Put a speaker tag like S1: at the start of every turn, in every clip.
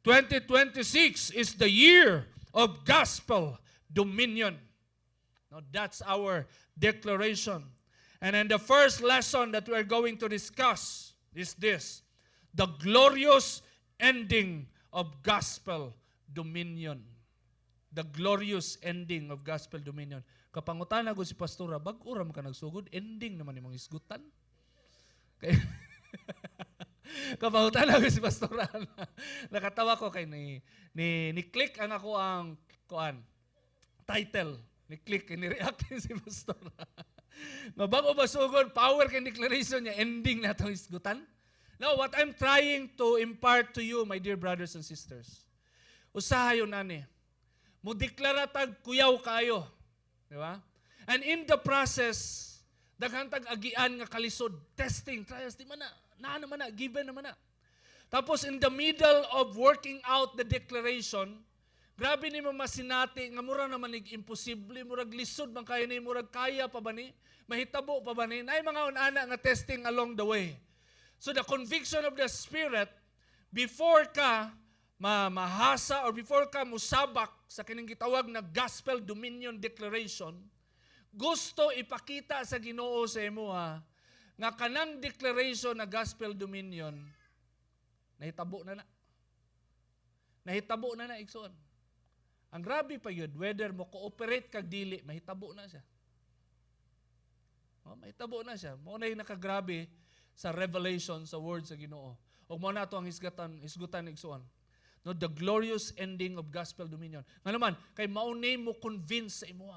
S1: 2026 is the year of gospel dominion. Now, that's our declaration. And then the first lesson that we're going to discuss is this: the glorious ending of gospel dominion. The glorious ending of gospel dominion. Kapangutan ako si Pastora, bag-uram ka nagsugod, ending naman yung mga isgutan. Okay. Kapangutan ako si Pastora. Nakatawa ko kay ni-click ang ako ang title. Ni-click, ni-react si Pastora. Nga bago masugod, power kay declaration niya, ending na itong isgutan. Now, what I'm trying to impart to you, my dear brothers and sisters, usahayon nani, mo deklara tag kuyaw kayo. Di ba? And in the process, daghan tag agian nga kalisod, testing, trials, di man na, given naman na. Tapos in the middle of working out the declaration, grabe ni mo masinati, nga mura naman imposible, murag lisod man kayo ni, murag kaya pa ba ni, mahitabo pa ba ni, na mga unana nga testing along the way. So the conviction of the Spirit, before ka mahasa or before ka musabak sa kining gitawag na gospel dominion declaration, gusto ipakita sa Ginoo sa imo nga kanang declaration na gospel dominion nahitabo na. Nahitabo na igsoon. Ang grabe pa yun, whether mo cooperate kag dili, mahitabo na siya. Mahitabo na siya. Mo na yung nakagrabe sa revelation sa word sa Ginoo. O mo na ito ang hisgutan igsoon. No, the glorious ending of gospel dominion. Nga naman, kay maunay mo convince sa imo.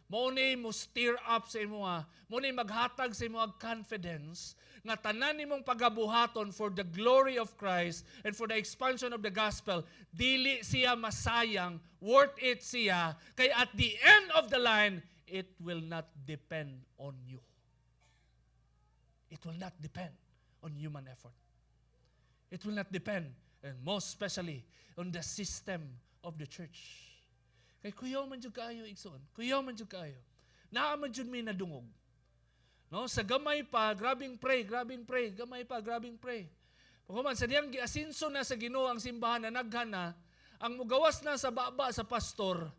S1: Maunay mo stir up sa imo. Maunay maghatag sa imo confidence nga tanan nimong pagabuhaton for the glory of Christ and for the expansion of the gospel, dili siya masayang, worth it siya, kay at the end of the line, it will not depend on you. It will not depend on human effort. It will not depend, and most especially, on the system of the church. Kay kuyaw man jud kaayo igsoon. Kuyaw man jud kaayo. Naa man jud mi nadungog. No, sa gamay pa, grabing pray, gamay pa, grabing pray. Pagkuman sa diyang giasinso na sa Ginoo ang simbahan na naghan na, ang mugawas na sa baba sa pastor.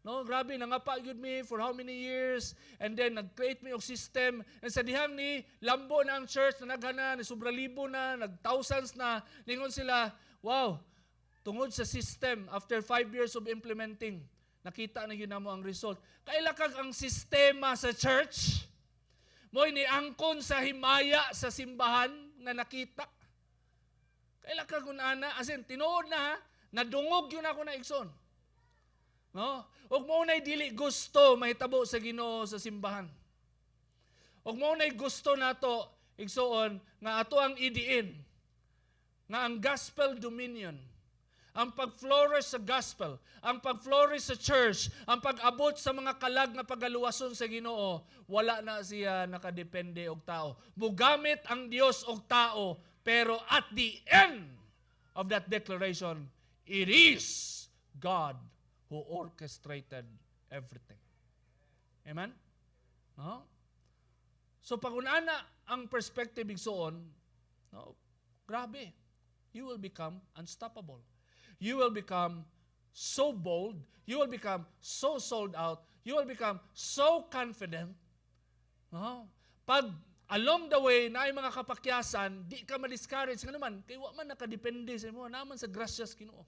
S1: No, grabe nangapa gyud mi for how many years, and then nag-create mi og system, and sa dihang ni lambo na ang church na naghana, ni sobra libo na, nag-thousands na, lingon sila, wow, tungod sa system after 5 years of implementing, nakita na gyud namo ang result. Kailakag ang sistema sa church, mo'y niangkon sa himaya sa simbahan nga nakita. Kailakag unana, as in tinuod na, nadungog yun ako na igsoon. No? Og mo nay dili gusto mahitabo sa Ginoo sa simbahan. Og mo nay gusto nato igsoon nga ato ang idiin nga ang gospel dominion, ang pag-flourish sa gospel, ang pag-flourish sa church, ang pag-abot sa mga kalag na pagaluwason sa Ginoo, wala na siya nakadepende og tao. Mugamit ang Dios og tao, pero at the end of that declaration, it is God who orchestrated everything. Amen? No? So pag unana ang perspective igsoon, no, grabe. You will become unstoppable. You will become so bold. You will become so sold out. You will become so confident. No? Pag along the way na ay mga kapakyasan, di ka ma-discourage nga naman, kay wa man nakadepende sa imo, naman sa grasyas Ginoo.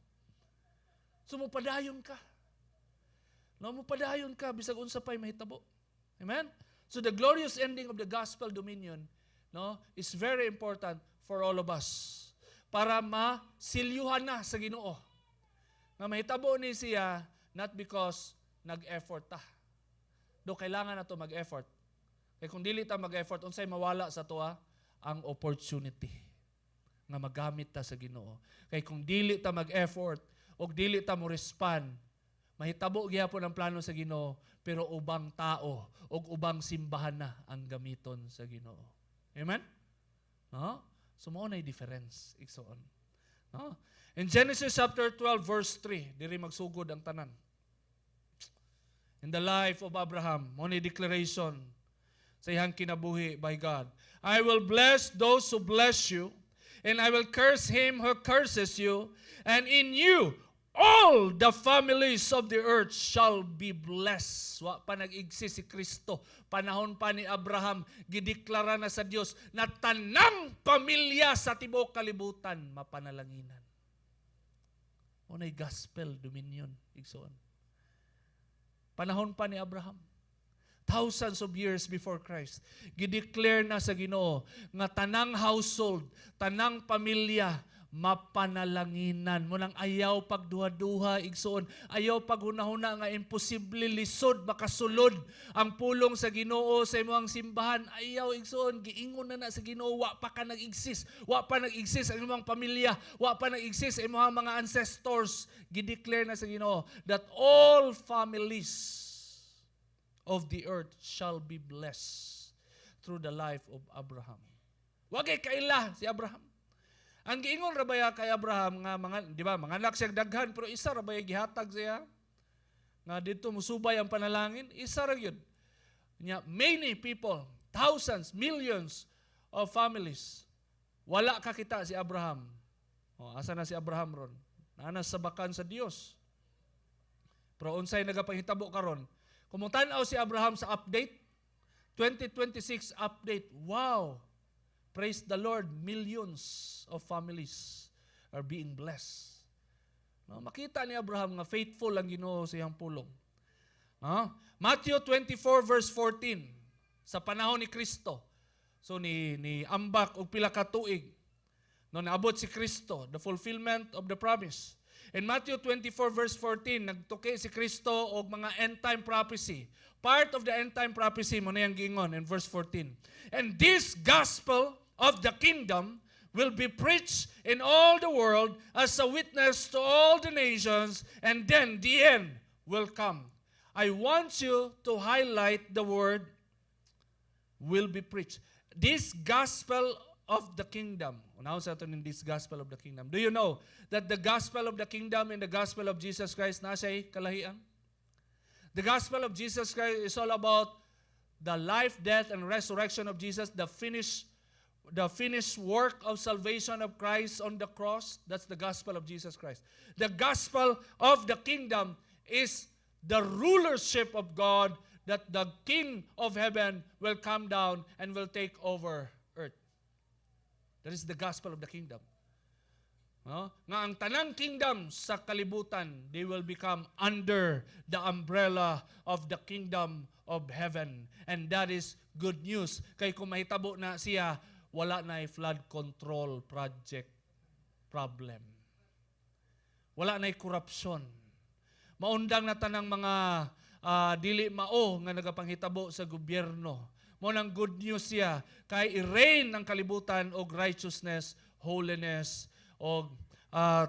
S1: So mupadayon ka. No, mupadayon ka bisag unsa pay mahitabo. Amen? So the glorious ending of the gospel dominion, no, is very important for all of us para masilyuhan na sa Ginoo. Nga mahitabo ni siya not because nag-effort ta. Do kailangan nato mag-effort. Kaya kung dili ta mag-effort, unsay mawala sa to ang opportunity nga magamit ta sa Ginoo. Kaya kung dili ta mag-effort o dili ta mo respond, mahitabo gyapon ang plano sa Ginoo, pero ubang tao o ubang simbahan na ang gamiton sa Ginoo. Amen? No? So mao nay difference igsoon. No? In Genesis chapter 12 verse 3, diri magsugod ang tanan. In the life of Abraham, mao nay declaration sa iyang kinabuhi by God. I will bless those who bless you, and I will curse him who curses you, and in you all the families of the earth shall be blessed. Wa pa nag-igsi si Kristo. Panahon pa ni Abraham, gideklara na sa Dios na tanang pamilya sa tibuok kalibutan mapanalanginan. Unay gospel dominion, igsoon. Panahon pa ni Abraham, thousands of years before Christ, gideclare na sa Ginoo nga tanang household, tanang pamilya mapanalanginan. Munang ayaw pagduha-duha, igsoon. Ayaw paghunahuna nga imposible lisod, makasulod ang pulong sa Ginoo sa imong simbahan. Ayaw, igsoon. Giingon na sa Ginoo, wa pa ka nag-exist. Wa pa nag-exist ang imong pamilya. Wa pa nag-exist ang imong mga ancestors. Gideclare na sa Ginoo that all families of the earth shall be blessed through the life of Abraham. Wagay kaila si Abraham. Ang giingon ra baya kay Abraham nga mga, di ba, mga anak siya daghan, pero isa ra baya gihatag siya nga dito musubay ang panalangin, isa ra gyud. Nya many people, thousands, millions of families. Wala ka kita si Abraham. Asa na si Abraham ron? Nanas sa bakan sa Dios. Pero unsay nagapahitabo karon? Kung tan-aw si Abraham sa update, 2026 update. Wow! Praise the Lord, millions of families are being blessed. No, makita ni Abraham nga faithful ang Ginoo sa iyang pulong. Matthew 24 verse 14, sa panahon ni Kristo. So ni ambak og pila ka tuig no naabot si Kristo, the fulfillment of the promise. In Matthew 24 verse 14, nagtuki si Kristo og mga end time prophecy. Part of the end time prophecy mo na yang giingon in verse 14. And this gospel of the kingdom will be preached in all the world as a witness to all the nations, and then the end will come. I want you to highlight the word will be preached. This gospel of the kingdom. Now sa atin in this gospel of the kingdom. Do you know that the gospel of the kingdom and the gospel of Jesus Christ nasa'y kalahian? The gospel of Jesus Christ is all about the life, death, and resurrection of Jesus, the finished work of salvation of Christ on the cross. That's the gospel of Jesus Christ. The gospel of the kingdom is the rulership of God, that the King of heaven will come down and will take over earth. That is the gospel of the kingdom. Nga ang tanang kingdom sa kalibutan, they will become under the umbrella of the kingdom of heaven. And that is good news. Kay kung mahitabo na siya, wala na flood control project problem. Wala na korupsyon. Maundang na tanang mga dili mao nga nagapanghitabo sa gobyerno. Mo nang good news siya kay i-reign ng kalibutan og righteousness, holiness, og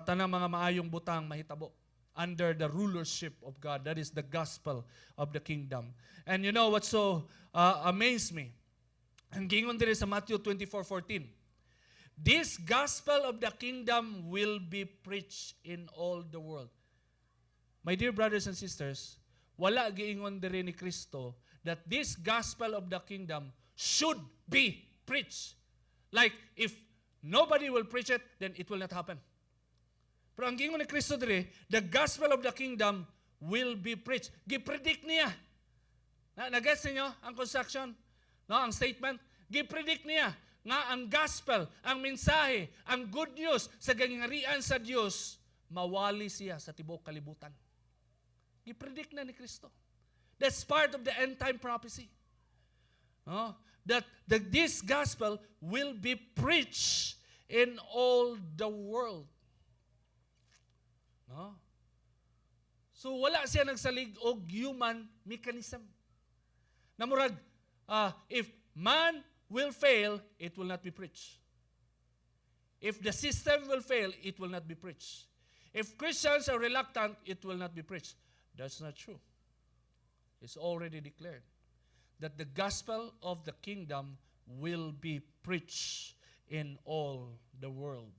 S1: tanang mga maayong butang mahitabo under the rulership of God. That is the gospel of the kingdom. And you know what so amazed me? Ang gingon diri sa Matthew 24:14. This gospel of the kingdom will be preached in all the world. My dear brothers and sisters, wala giingon diri ni Kristo that this gospel of the kingdom should be preached. Like if nobody will preach it, then it will not happen. Pero ang gingon ni Kristo diri, the gospel of the kingdom will be preached. Gipredict niya. Nag-gets niyo ang construction? No, ang statement, gipredict niya nga ang gospel, ang mensahe, ang good news sa gangarian sa Dios mawali siya sa tibuok kalibutan. Gipredict na ni Kristo. That's part of the end time prophecy. No? That this gospel will be preached in all the world. No? So wala siya nagsalig og human mechanism. Namurag if man will fail, it will not be preached. If the system will fail, it will not be preached. If Christians are reluctant, it will not be preached. That's not true. It's already declared that the gospel of the kingdom will be preached in all the world.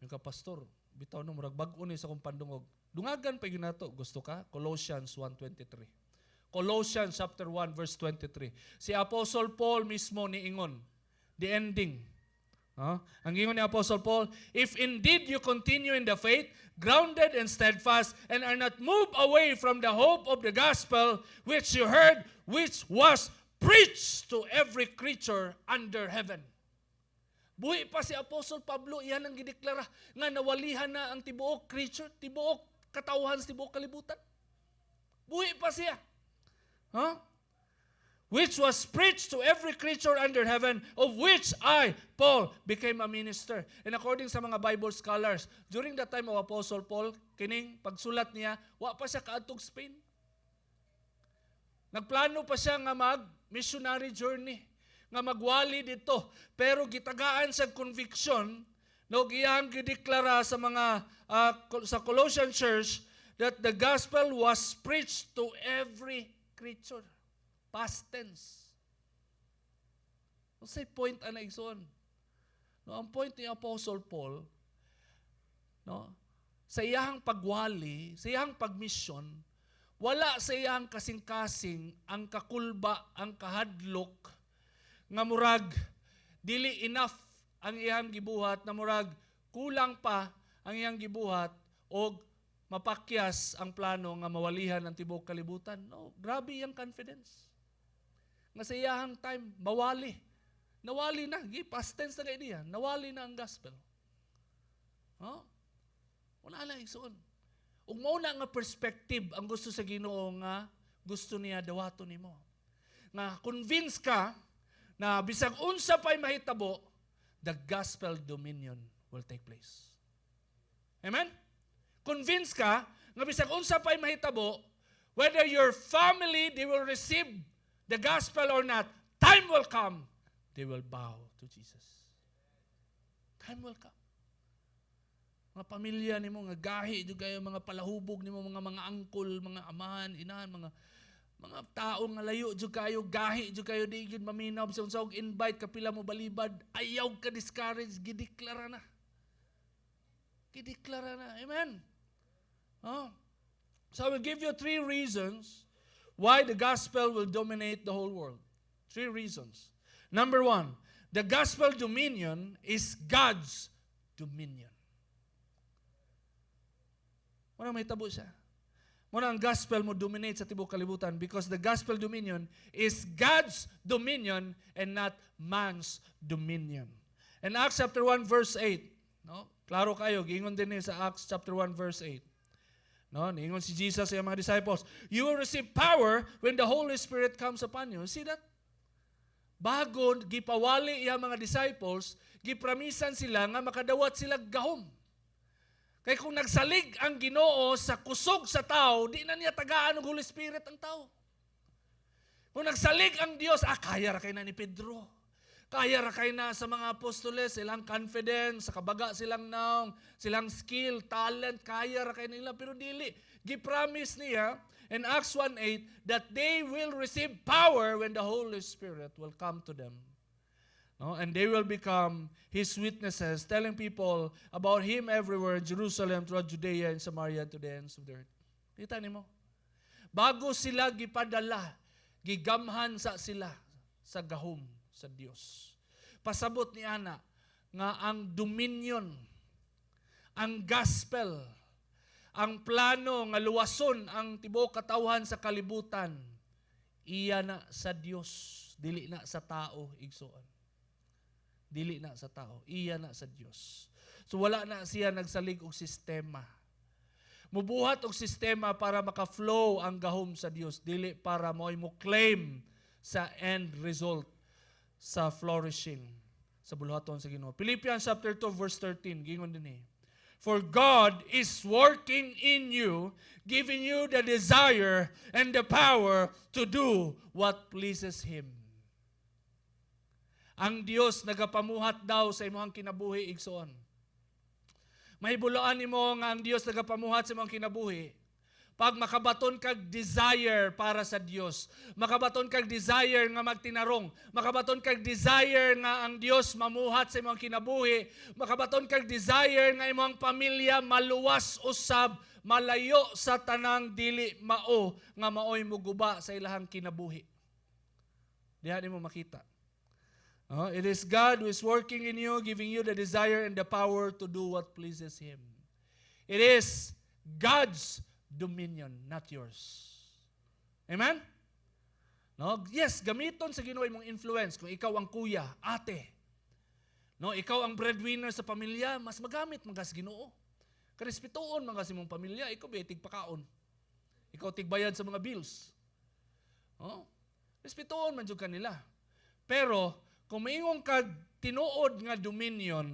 S1: Mga pastor, bitaw no murag bag-o ni sa kong pandungog. Dungagan pa yun nato. Gusto ka? Colossians 1:23. Colossians chapter 1 verse 23. Si Apostle Paul mismo niingon, the ending, Ang ingon ni Apostle Paul, if indeed you continue in the faith, grounded and steadfast, and are not moved away from the hope of the gospel which you heard, which was preached to every creature under heaven. Buhi pa si Apostle Pablo, iyan ang gideklara nga nawalihan na ang tibuok creature, tibuok katawhan sa tibuok kalibutan. Buhi pa siya. Which was preached to every creature under heaven, of which I, Paul, became a minister. And according sa mga Bible scholars, during the time of Apostle Paul, kining pagsulat niya, wa pa siya kaadtog Spain. Nagplano pa siya nga mag-missionary journey, nga magwali dito. Pero gitagaan sa conviction, no, iyang gideklara sa mga sa Colossian church that the gospel was preached to every creature. Past tense. Say point ana igsoon. No, ang point ni Apostle Paul, no, sa iyang pagwali, sa iyang pagmission, wala sa iyang kasing-kasing ang kakulba, ang kahadlok nga murag dili enough ang iyang gibuhat, na murag kulang pa ang iyang gibuhat og mapakyas ang plano nga mawalihan ang tibuok kalibutan. No, grabe iyang confidence. Nga sa iyahang time, mawali. Nawali na. Past tense na kayo niya. Nawali na ang gospel. Wala lang igsoon. Ug mao na nga perspective ang gusto sa Ginoo nga gusto niya dawato nimo. Nga convince ka na bisag unsa pay mahitabo, the gospel dominion will take place. Amen? Convince ka nga bisag unsa pay mahitabo, whether your family they will receive the gospel or not, time will come, they will bow to Jesus. Time will come. Mga pamilya nimo nga gahi jud kayo, mga palahubog nimo, mga angkol, mga amahan, inahan, mga tao nga layo jud kayo, gahi jud kayo, di jud maminaw sa unsawg invite kapila mo balibad, ayaw ka discourage, gideklara na. Gideklara na. Amen. So I will give you 3 reasons why the gospel will dominate the whole world. 3 reasons. Number 1, the gospel dominion is God's dominion. Muna may tabo siya. Muna ang gospel mo dominate sa tibuok kalibutan because the gospel dominion is God's dominion and not man's dominion. In Acts chapter 1 verse 8, no? Klaro kayo, giingon din sa Acts chapter 1 verse 8. No, niingon si Jesus sa mga disciples, you will receive power when the Holy Spirit comes upon you. See that? Bago gipawali iya mga disciples, gipramisan sila nga makadawat sila gahom. Kaya kung nagsalig ang Ginoo sa kusog sa tao, di na niya tagaan ng Holy Spirit ang tao. Kung nagsalig ang Dios, kaya ra kay na ni Pedro. Kaya ra kay na sa mga apostoles, silang confidence, sa kabaga silang naong, silang skill, talent, kaya ra kay nila. Pero dili, gipromise niya in Acts 1:8 that they will receive power when the Holy Spirit will come to them. No? And they will become His witnesses, telling people about Him everywhere in Jerusalem, throughout Judea and Samaria, to the ends of the earth. Kita nimo? Bago sila gipadala, gigamhan sa sila sa gahom sa Dios. Pasabot ni ana nga ang dominion, ang gospel, ang plano nga luwason ang tibuok katawhan sa kalibutan, iya na sa Dios, dili na sa tao igsoon. Dili na sa tao, iya na sa Dios. So wala na siya nagsalig og sistema. Mubuhat og sistema para maka-flow ang gahom sa Dios, dili para mo claim sa end result sa flourishing sa buluhaton sa Ginoo. Philippians chapter 2 verse 13, gingon dinhi. For God is working in you, giving you the desire and the power to do what pleases Him. Ang Dios nagapamuhat daw sa imong kinabuhi igsoon. Mahibuloan nimo nga ang Dios nagapamuhat sa imong kinabuhi pag makabaton kag desire para sa Dios, makabaton kag desire nga magtinarong, makabaton kag desire nga ang Dios mamuhat sa imong kinabuhi, makabaton kag desire nga imong pamilya maluwas usab, malayo sa tanang dili mao nga maoy muguba sa ilahang kinabuhi. Diha nimo makita It is God who is working in you, giving you the desire and the power to do what pleases Him. It is God's dominion, not yours. Amen? No? Yes, gamiton sa Ginoo imong influence. Kung ikaw ang kuya, ate, no, ikaw ang breadwinner sa pamilya, mas magamit mga sa Ginoo. Karespetuon mga sa imong pamilya, ikaw betig pakaon. Ikaw tigbayad sa mga bills. Oh? Respetuon man jud kanila. Pero kung maingon kag tinuod nga dominion,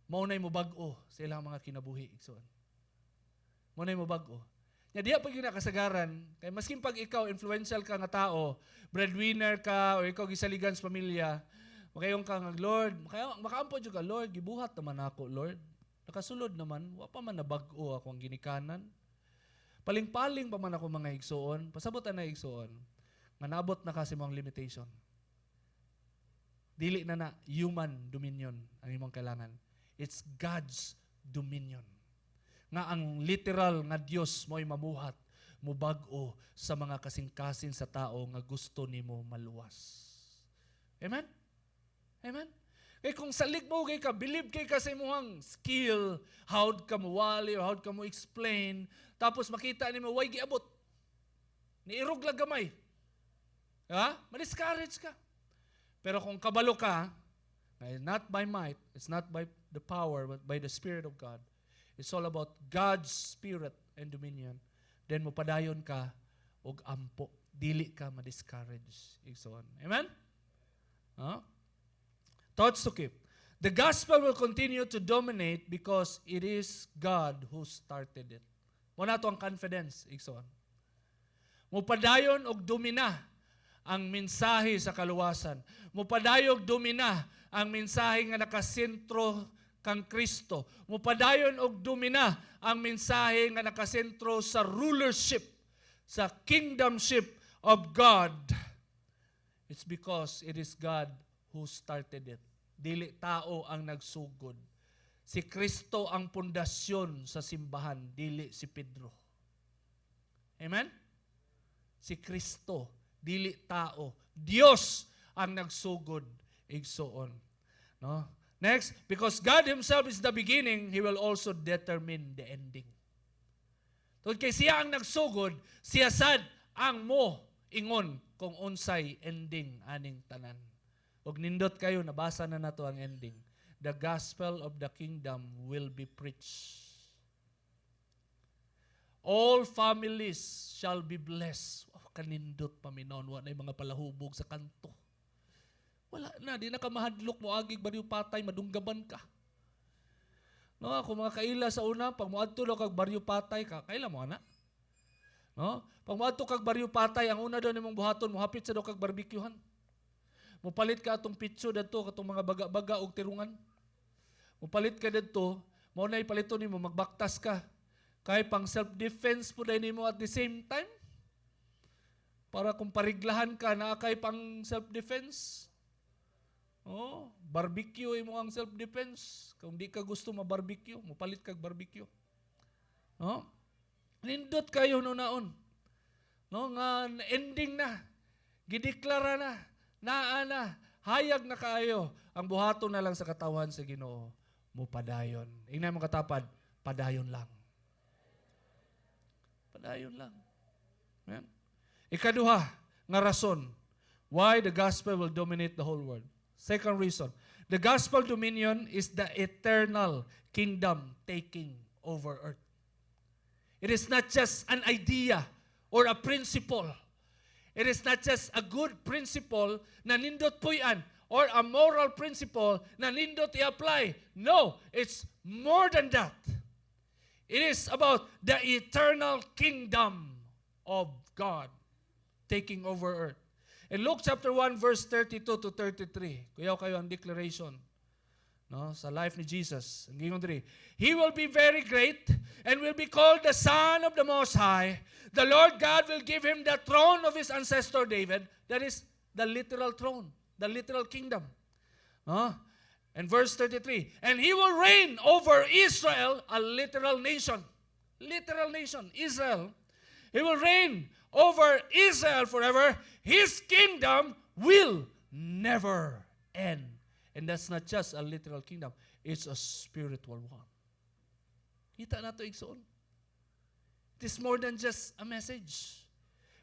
S1: maunay mo bag-o sa ilang mga kinabuhi, igsoon. Maunay mo bag-o. Nya diha pag yun nakasagaran, kay maskin pag ikaw influential ka nga tao, breadwinner ka o ikaw gisaligan sa pamilya, makayon ka nga Lord, makaampo jud ka Lord, gibuhat naman ako Lord. Nakasulod naman, wa pa man nabag-o ako ang ginikanan. Paling-paling pa man ako mga igsoon, pasabutan na igsoon, nga naabot na kasi mong limitation. Dili na human dominion ang imong kailangan. It's God's dominion. Nga ang literal nga Dios mo'y mabuhat, mubag-o sa mga kasing-kasing sa tao nga gusto nimo maluwas. Amen? Amen? Kaya kung salig mo kay ka, believe kay ka sa imong skill, how ka mo wali or how ka mo explain, tapos makita nimo way giabot. Niirog lang gamay. Ha? Ma-discourage ka. Pero kung kabalo ka, not by might, it's not by the power, but by the Spirit of God. It's all about God's Spirit and dominion. Then mupadayon ka og ampo. Dili ka ma-discourage. Igsoon. Amen? Huh? Thoughts to keep. The gospel will continue to dominate because it is God who started it. Muna to ang confidence. Igsoon. Mupadayon og domina ang mensahe sa kaluwasan. Mupadayog domina ang mensahe nga nakasentro kang Kristo. Mupadayon og domina ang mensahe nga nakasentro sa rulership, sa kingdomship of God. It's because it is God who started it. Dili tao ang nagsugod. Si Kristo ang pundasyon sa simbahan, dili si Pedro. Amen? Si Kristo, dili tao. Dios ang nagsugod, igsoon. No? Next, because God Himself is the beginning, He will also determine the ending. Tungod kay siya ang nagsugod, siya sad ang mo ingon kung unsay ending aning tanan. Og nindot kayo, nabasa na nato ang ending. The gospel of the kingdom will be preached. All families shall be blessed. Oh, kanindot paminon, wa na mga palahubog sa kanto. Wala na, di na ka mahadlok mo agig Baryo Patay, madunggaban ka. No, kung mga kaila sa una, pag moadto daw kag Baryo Patay ka, kaila mo ana? No? Pag moadto kag Baryo Patay, ang una daw nimong buhaton, mohapit sa daw kag barbecuehan. Mupalit ka atong pitso dadto katong mga baga-baga og tirungan. Mupalit ka dadto, mao nay palito nimo magbaktas ka. Kay pang self-defense po dahil nimo at the same time. Para kung pariglahan ka na kay pang self-defense. Oh, barbecue mo ang self-defense. Kung di ka gusto ma-barbecue, mupalit kag barbecue. No? Nindot kayo no naon. No, nga ending na. Gideklara na. Naa na. Hayag na kayo. Ang buhaton na lang sa katawan sa Ginoo. Mupadayon. Ingnan mo katapad, padayon lang. Padayon lang. Amen? Ikaduha, nga rason why the gospel will dominate the whole world. Second reason, the gospel dominion is the eternal kingdom taking over earth. It is not just an idea or a principle. It is not just a good principle na nindot puyan or a moral principle na nindot i-apply. No, it's more than that. It is about the eternal kingdom of God taking over earth. In Luke chapter 1 verse 32 to 33, kuyaw kayo ang declaration, no, sa life ni Jesus. Ang gingon diri, He will be very great and will be called the Son of the Most High. The Lord God will give Him the throne of His ancestor David. That is the literal throne, the literal kingdom. No? And verse 33, and He will reign over Israel, a literal nation. Literal nation, Israel. He will reign over Israel forever. His kingdom will never end. And that's not just a literal kingdom. It's a spiritual one. Kita na ito, igsoon. It is more than just a message.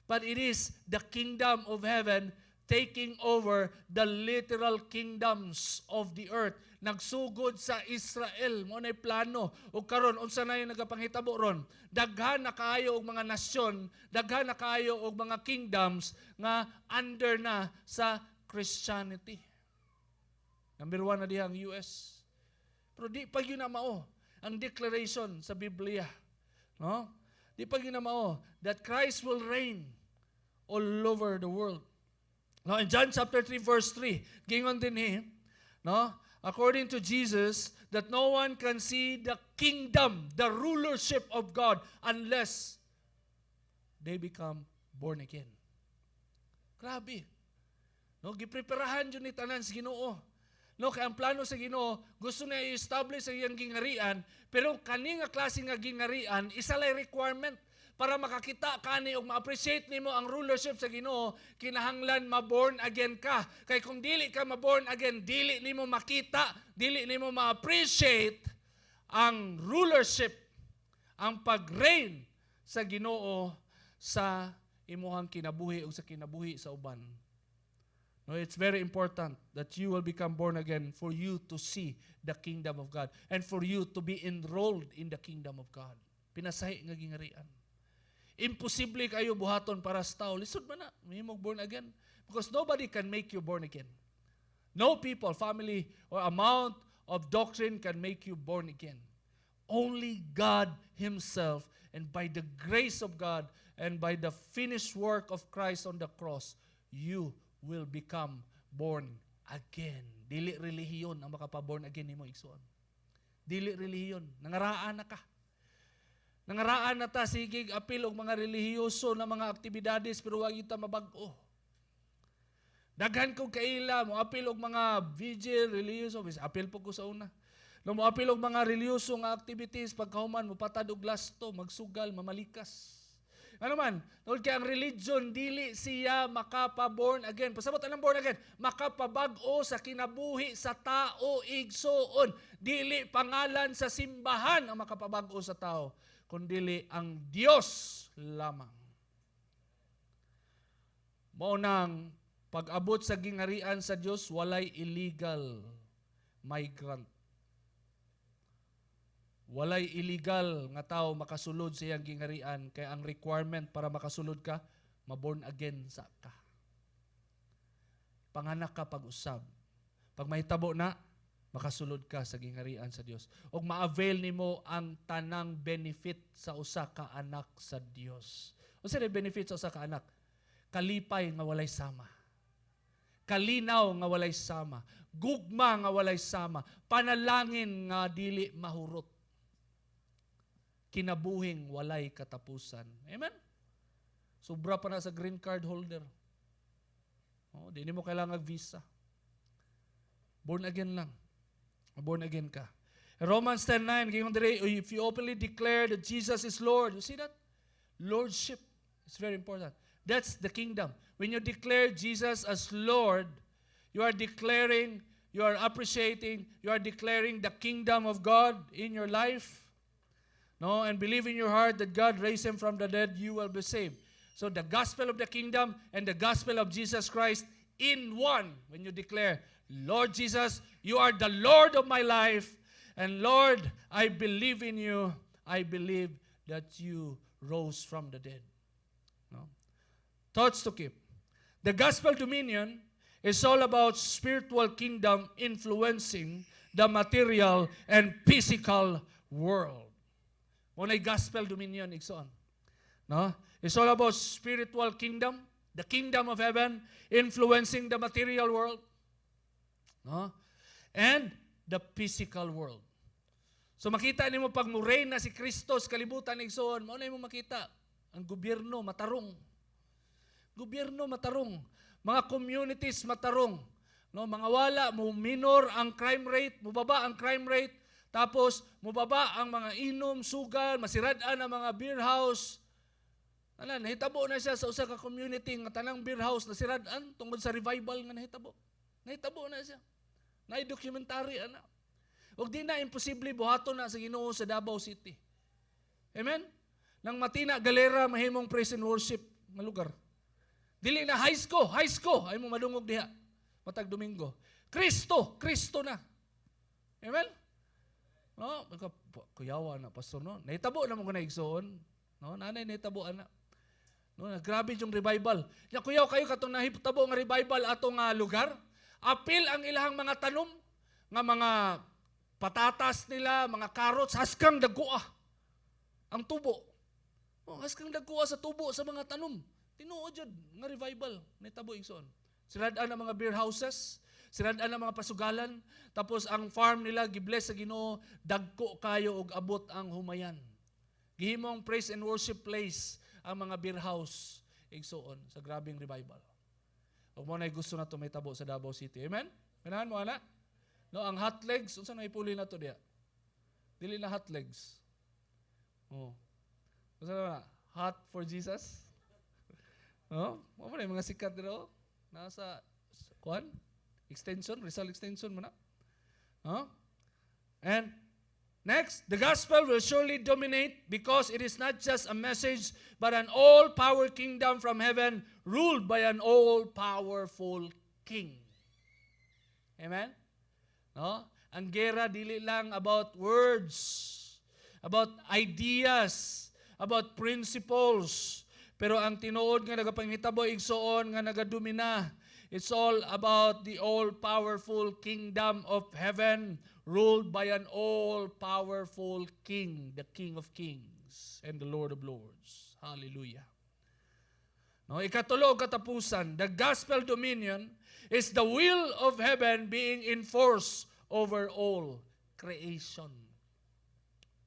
S1: But it is the kingdom of heaven taking over the literal kingdoms of the earth. Nagsugod sa Israel, mo na'y plano. O karon unsa na yung nagapanghitabo ron? Daghan na kaayo og mga nasyon, daghan na kaayo og mga kingdoms nga under na sa Christianity. Number 1 na diha ang US. Pero di pa yun na mao ang declaration sa Biblia. No? Di pa yun na mao that Christ will reign all over the world. No, in John chapter 3 verse 3, gingon din no? According to Jesus, that no one can see the kingdom, the rulership of God unless they become born again. Grabe. No, gipreparahan yun ni tanan sa Ginoo. No, kaya ang plano sa Ginoo, gusto na i-establish sa iyang gingarian, pero kani nga klase nga gingarian, isa lay requirement para makakita kani og ma-appreciate nimo ang rulership sa Ginoo, kinahanglan ma-born again ka. Kay kung dili ka ma-born again, dili nimo makita, dili nimo ma-appreciate ang rulership, ang pag-reign sa Ginoo sa imuhang kinabuhi o sa kinabuhi sa uban. No, it's very important that you will become born again for you to see the kingdom of God and for you to be enrolled in the kingdom of God. Pinasahi nga gingarian. Imposible kayo buhaton para sa tao. Lisod man na, may mo born again. Because nobody can make you born again. No people, family, or amount of doctrine can make you born again. Only God Himself, and by the grace of God, and by the finished work of Christ on the cross, you will become born again. Dili relihiyon ang makapaborn again nimo igsoon. Dili relihiyon, nangaraan na ka. Nangaraan na ta sige apil og mga relihiyoso na mga aktibidades pero wag kita mabag-o. Daghan ko kaila mo apil og mga vigil relihiyoso, apil po ko sa una. No mo apil og mga relihiyoso nga activities pagkahuman mo patad og lasto, magsugal, mamalikas. Ano man, tungod kay ang religion dili siya makapaborn again. Pasabot anong born again? Makapabag-o sa kinabuhi sa tao igsoon. Dili pangalan sa simbahan ang makapabag-o sa tao, kundi ang Dios lamang. Mao nang pag-abot sa gingarian sa Dios, walay illegal migrant. Walay illegal nga tao makasulod sa iyang gingarian, kaya ang requirement para makasulod ka, maborn again sa ka. Panganak ka pag-usab. Pag mahitabo na, makasulod ka sa gingarian sa Dios. O ma-avail nimo ang tanang benefit sa usa ka anak sa Dios. Unsa ray benefit sa usa ka anak? Kalipay nga walay sama. Kalinaw nga walay sama. Gugma nga walay sama. Panalangin nga dili mahurot. Kinabuhing walay katapusan. Amen? Sobra pa na sa green card holder. Oh, di mo kailangan visa. Born again lang. Born again ka. Romans 10:9, if you openly declare that Jesus is Lord, you see that? Lordship is very important. That's the kingdom. When you declare Jesus as Lord, you are declaring, you are appreciating, you are declaring the kingdom of God in your life. No, and believe in your heart that God raised Him from the dead, you will be saved. So the gospel of the kingdom and the gospel of Jesus Christ in one. When you declare, Lord Jesus, you are the Lord of my life, and Lord, I believe in you. I believe that you rose from the dead. No? Thoughts to keep. The gospel dominion is all about spiritual kingdom influencing the material and physical world. Unay gospel dominion igsoon. No? It's all about spiritual kingdom, the kingdom of heaven influencing the material world. No? And the physical world. So makita nimo pag mo-reign na si Kristo sa kalibutan igsoon, mao na mo makita ang gobyerno matarong. Gobyerno matarong, mga communities matarong. No, mga wala mo minor ang crime rate, mubaba ang crime rate. Tapos, mubaba ang mga inom, sugal, masirad-an ang mga beer house. Nahitabo na siya sa usa ka community nga tanang beer house na sirad-an tungod sa revival nga nahitabo. Nahitabo na siya. Naay documentary ana. Ug di na imposible buhaton na sa Ginoo sa Davao City. Amen? Nang matina galera mahimong praise and worship nga lugar. Dili na high school ay mo madungog diha matag Domingo. Kristo na. Amen? No, kuyawa na pastor no. Nahitabo na mo ko na igsoon. No, nanay nahitabo ana. No, grabe yung revival. Ya kuyaw kayo katong nahitabo nga revival atong lugar. Apil ang ilahang mga tanom nga mga patatas nila, mga carrots, haskang dagkua. Ang tubo. Oh, haskang dagkua sa tubo sa mga tanom. Tinuod jud nga revival nahitabo igsoon. Sirad-an ang mga beer houses, sirad-an ang mga pasugalan, tapos ang farm nila gibless sa Ginoo, dagko kayo og abot ang humayan. Gihimong praise and worship place ang mga beer house igsoon sa grabing revival. Ug mo nay gusto na to may tabo sa Davao City. Amen? Ganahan mo ana? No, ang hot legs, unsa na ipuli na to diha? Dili na hot legs. Oh. Unsa na? Hot for Jesus? No? Mo na mga sikat dito. Nasa kuan? Extension, Rizal extension mo na. Huh? And next, the gospel will surely dominate because it is not just a message but an all-power kingdom from heaven ruled by an all-powerful king. Amen? No? Ang gera dili lang about words, about ideas, about principles. Pero ang tinuod nga nagapangitabo igsoon nga nagadumina, it's all about the all-powerful kingdom of heaven ruled by an all-powerful king, the King of Kings and the Lord of Lords. Hallelujah. No, ikatulo katapusan, the gospel dominion is the will of heaven being enforced over all creation.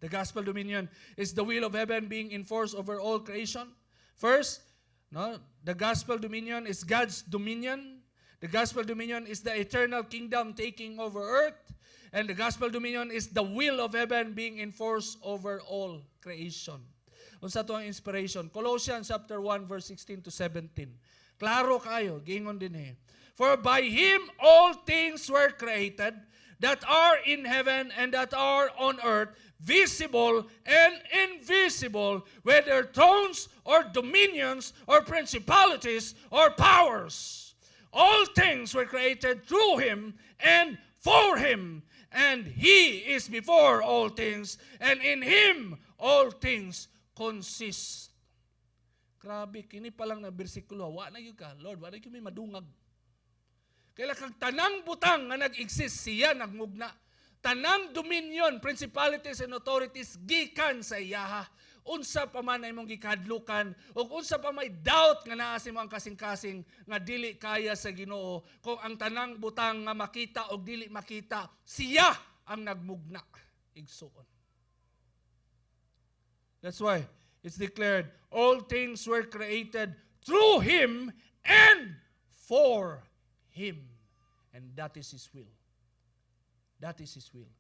S1: The gospel dominion is the will of heaven being enforced over all creation. First, no, the gospel dominion is God's dominion. The gospel dominion is the eternal kingdom taking over earth. And the gospel dominion is the will of heaven being enforced over all creation. Unsa to ang inspiration? Colossians chapter 1 verse 16 to 17. Klaro kayo, gingon din eh. For by Him all things were created that are in heaven and that are on earth, visible and invisible, whether thrones or dominions or principalities or powers. All things were created through Him and for Him, and He is before all things, and in Him all things consist. Grabe, kini pa lang na bersikulo. Wa na yun ka, Lord, wa na yun may madungag. Kaya kag tanang butang nga nag-exist, siya nagmugna. Tanang dominion, principalities and authorities, gikan sa iyaha. Unsa pa man ay mong gikadlukan, o unsa pa may doubt nga naa sa imong kasing-kasing nga dili kaya sa Ginoo, kung ang tanang butang nga makita o dili makita, siya ang nagmugna. Igsuon. That's why it's declared, all things were created through Him and for Him. And that is His will. That is His will.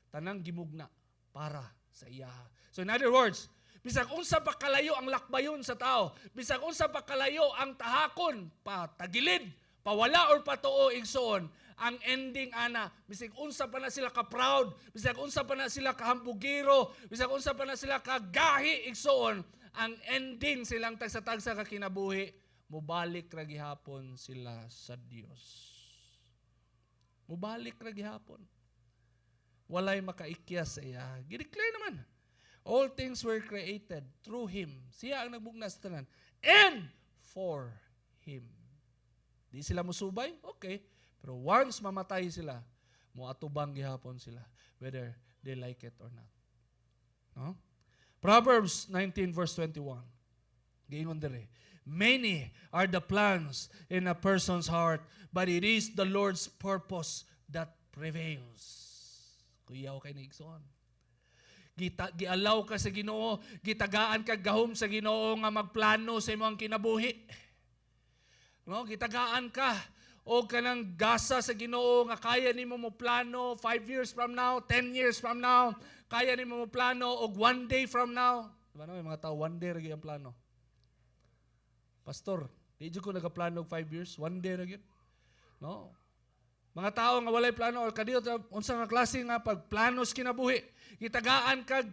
S1: Tanang gimugna para sa iya. So in other words, bisag unsa pa kalayo ang lakbayon sa tao, bisag unsa pa kalayo ang tahakon, patagilid, pawala or patuo igsoon, ang ending ana, bisag unsa pa na sila ka-proud, bisag unsa pa na sila kahambugiro, bisag unsa pa na sila kagahi igsoon, ang ending silang tagsa-tagsa ka kinabuhi, mubalik ra gihapon sila sa Dios. Mubalik ra gihapon. Walay makaikyas sa iya. Gideclare naman. All things were created through Him. Siya ang nagbugna sa tanan. And for Him. Di sila musubay? Okay. Pero once mamatay sila, muatubang gihapon sila. Whether they like it or not. No? Proverbs 19 verse 21. Giingon dire. Many are the plans in a person's heart, but it is the Lord's purpose that prevails. Kuyaw kay naigsoon. Gialaw ka sa Ginoo, gitagaan ka gahom sa Ginoo nga magplano sa imong kinabuhi. No, gitagaan ka o kanang gasa sa Ginoo nga kaya nimo mo plano 5 years from now, 10 years from now, kaya nimo mo plano og 1 day from now. Diba no, may mga tao 1 day ra gyud ang plano. Pastor, di ko nagaplano 5 years, one day na yun. No? Mga tao nga walay plano or kadiyo unsa nga klase nga pagplanos kinabuhi. Gitagaan kag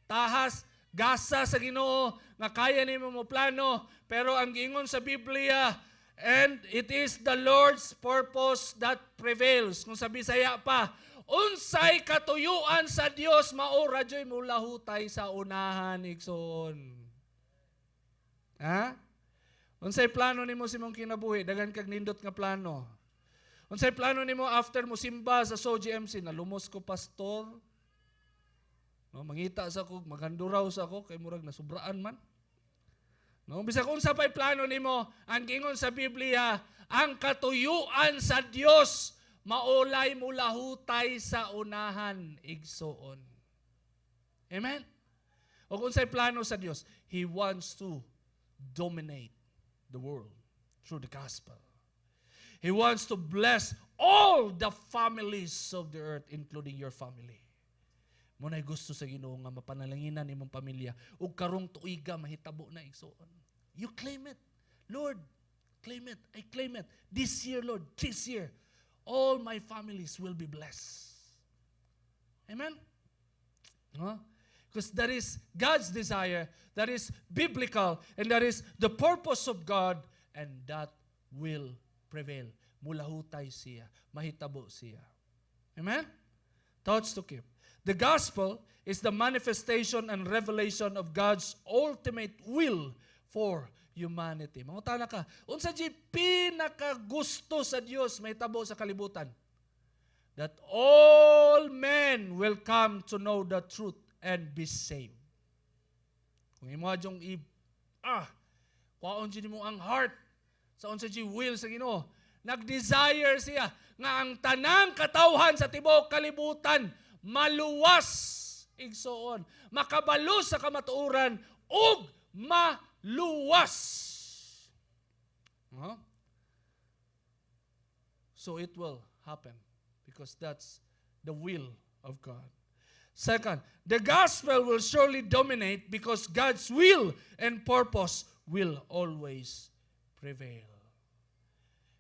S1: tahas, gasa sa Ginoo nga kaya nimo mo plano, pero ang giingon sa Biblia, and it is the Lord's purpose that prevails. Kung sa Bisaya pa, unsay katuyuan sa Dios mao radyoy mulahutay sa unahan igsoon. Ha? Unsay plano nimo sa imong kinabuhi, daghan kag nindot nga plano. Unsay plano nimo after mo simba sa SOGMC, nalumos ko pastor. No, mangita sa ko, maganduraw sa ko kay murag nasubraan man. No, bisag unsa pay plano nimo, ang gingon sa Biblia, ang katuyuan sa Dios maulay mulahutay sa unahan igsoon. Amen. O unsay plano sa Dios, He wants to dominate the world through the gospel. He wants to bless all the families of the earth, including your family. Muna'y gusto sa Ginoo nga mapanalanginan imong pamilya ug karong tuiga mahitabo na igsoon. You claim it. Lord, claim it. I claim it. This year, Lord, this year, all my families will be blessed. Amen? Huh? Because that is God's desire, that is biblical, and that is the purpose of God, and that will prevail. Mulahutay siya. Mahitabo siya. Amen? Thoughts to keep. The gospel is the manifestation and revelation of God's ultimate will for humanity. Mangutana ka, unsa di pinakagusto sa Dios mahitabo sa kalibutan? That all men will come to know the truth and be saved. Kung imo adyong kwaon mo ang heart sa unsa di will sa Ginoo, nag-desire siya nga ang tanang katawhan sa tibuok kalibutan maluwas igsoon, makabalo sa kamatuoran ug maluwas. Huh? So it will happen because that's the will of God. Second, the gospel will surely dominate because God's will and purpose will always prevail.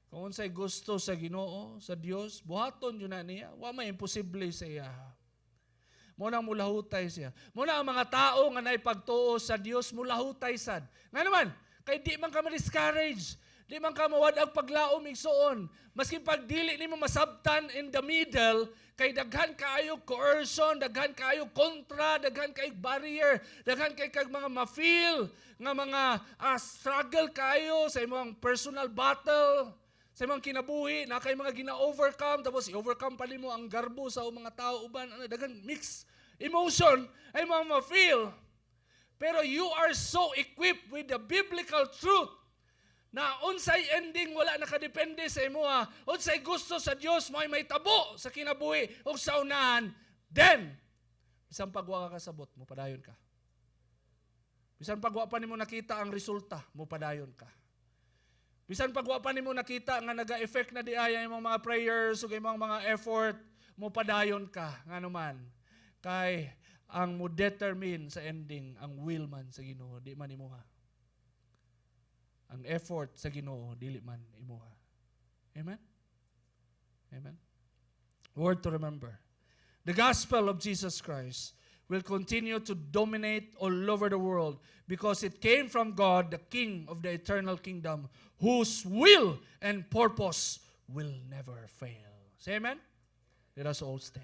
S1: Kung unsay gusto sa Ginoo, sa Dios, buhaton yun na niya. Wa may imposible sa iya. Muna mulahutay siya. Muna ang mga tao nga naipagtuo sa Dios, mulahutay sad. Nga naman, kay di man ka ma-discourage, di man ka mawadag paglaom igsoon. Maski pagdili nimo masabtan in the middle, kay daghan kaayo coercion, daghan kaayo kontra, daghan kay barrier, daghan kay kag mga ma-feel nga mga struggle kaayo sa imong personal battle, sa imong kinabuhi, na kay mga gina-overcome, tapos i-overcome pa nimo ang garbo sa mga tao uban, daghan mix emotion ay mga ma-feel. Pero you are so equipped with the biblical truth na unsay ending wala nakadepende sa imo, unsay gusto sa Dios mo ay may tabo sa kinabuhi o sa unahan, then bisan pagwa ka kasabot mo padayon ka. Bisan pagwa pa nimo nakita ang resulta mo padayon ka. Bisan pagwa pa nimo nakita nga naga-effect na di ay imong mga prayers ug imong mga effort mo padayon ka nganuman kay ang mo determine sa ending ang will man sa Ginoo, di man imuha. Ang effort sa Ginoo dili man imuha. Amen? Amen? Word to remember. The gospel of Jesus Christ will continue to dominate all over the world because it came from God, the King of the eternal kingdom, whose will and purpose will never fail. Say amen? Let us all stand.